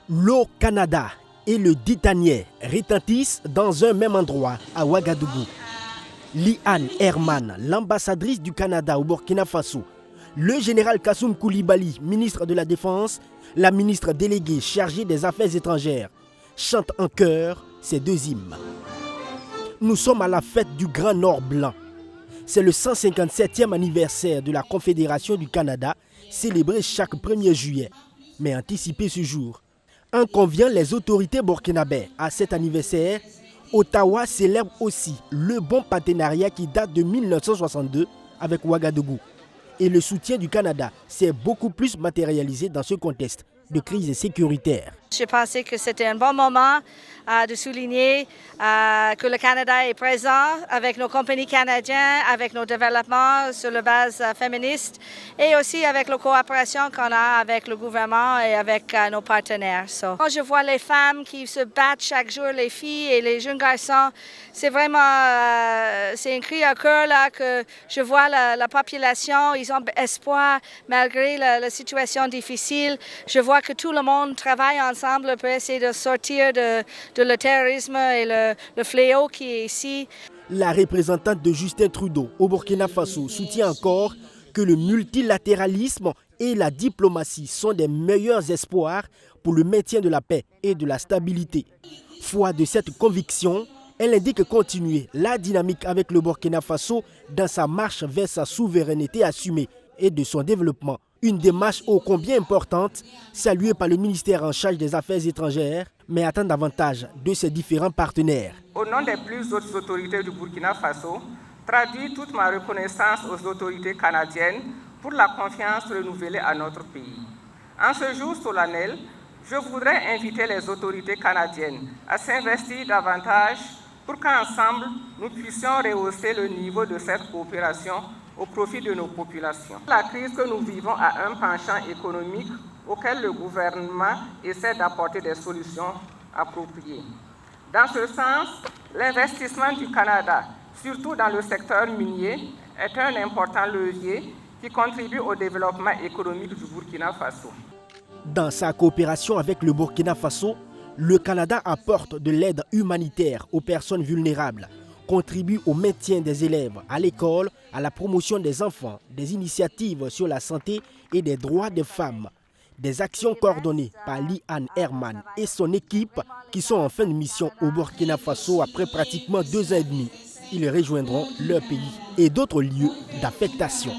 Le Canada et le Ditanier retentissent dans un même endroit à Ouagadougou. Liane Herman, l'ambassadrice du Canada au Burkina Faso, le général Kassoum Koulibaly, ministre de la Défense, la ministre déléguée chargée des Affaires étrangères, chantent en chœur ces deux hymnes. Nous sommes à la fête du Grand Nord Blanc. C'est le 157e anniversaire de la Confédération du Canada, célébré chaque 1er juillet. Mais anticiper ce jour, en conviant les autorités burkinabè à cet anniversaire, Ottawa célèbre aussi le bon partenariat qui date de 1962 avec Ouagadougou. Et le soutien du Canada s'est beaucoup plus matérialisé dans ce contexte de crise sécuritaire. Je pensais que c'était un bon moment de souligner que le Canada est présent avec nos compagnies canadiennes, avec nos développements sur la base féministe et aussi avec la coopération qu'on a avec le gouvernement et avec nos partenaires. Quand je vois les femmes qui se battent chaque jour, les filles et les jeunes garçons, c'est vraiment c'est un cri à cœur là que je vois la population, ils ont espoir malgré la situation difficile. Je vois que tout le monde travaille ensemble pour essayer de sortir de le terrorisme et le fléau qui est ici. La représentante de Justin Trudeau au Burkina Faso soutient encore que le multilatéralisme et la diplomatie sont des meilleurs espoirs pour le maintien de la paix et de la stabilité. Foi de cette conviction, elle indique continuer la dynamique avec le Burkina Faso dans sa marche vers sa souveraineté assumée et de son développement. Une démarche ô combien importante, saluée par le ministère en charge des Affaires étrangères, mais attend davantage de ses différents partenaires. Au nom des plus hautes autorités du Burkina Faso, traduis toute ma reconnaissance aux autorités canadiennes pour la confiance renouvelée à notre pays. En ce jour solennel, je voudrais inviter les autorités canadiennes à s'investir davantage pour qu'ensemble, nous puissions rehausser le niveau de cette coopération au profit de nos populations. La crise que nous vivons a un penchant économique auquel le gouvernement essaie d'apporter des solutions appropriées. Dans ce sens, l'investissement du Canada, surtout dans le secteur minier, est un important levier qui contribue au développement économique du Burkina Faso. Dans sa coopération avec le Burkina Faso, le Canada apporte de l'aide humanitaire aux personnes vulnérables, contribue au maintien des élèves à l'école, à la promotion des enfants, des initiatives sur la santé et des droits des femmes. Des actions coordonnées par Liane Herman et son équipe qui sont en fin de mission au Burkina Faso après pratiquement 2 ans et demi. Ils rejoindront leur pays et d'autres lieux d'affectation.